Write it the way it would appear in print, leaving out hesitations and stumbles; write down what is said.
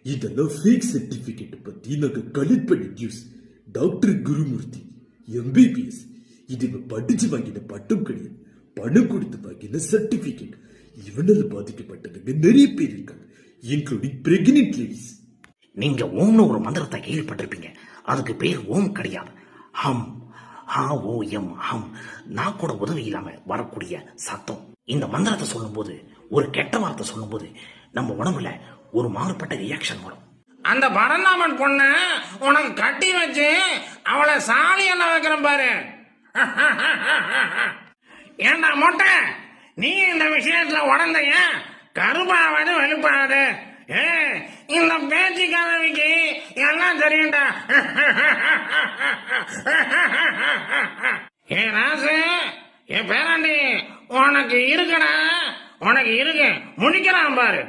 இதெல்லாம் fake certificate பத்தி நாங்க கலெக்ட் பண்ண நியூஸ். டாக்டர் குருமூர்த்தி MBBS இது படிச்சு வாங்கின பட்டம் கிடையாது, பணம் கொடுத்து வாங்கின சர்டிபிகேட். இவனால பாதிக்கப்பட்டவங்க நிறைய பேர் இருக்காங்க, இன்க்ளூடிங் பிரெக்னென்ட் லேடிஸ். நீங்க ஓம்னு ஒரு மந்திரத்தை கேள்விப்பட்டிருப்பீங்க. அதுக்கு பேர் ஓம் கிடையாது, ஹம். HOM ஹம். நாக்கோட உதவி இல்லாம வரக்கூடிய சத்தம். இந்த மந்திரத்தை சொல்லும் போது, ஒரு கெட்ட வார்த்தை சொல்லும் போது நம்ம உடம்புல ஒரு மாறுபட்ட ரியாக்ஷன் வரும். அந்த பரந்தாமன் பொண்ணு உனக்கு கட்டி வச்சு அவளை சாலி என்ன வைக்கிறேன் பாரு. ஏண்டா மொட்டை, நீ இந்த விஷயத்துல உடந்தைய கருப்பாவது வெளுப்பாது. இந்த பேச்சு கதவிக்கு எல்லாம் தெரியும்டா. ஏ ராசு, ஏ பேராண்டி, உனக்கு இருக்குடா, உனக்கு இருக்கு, முடிக்கிறான் பாரு.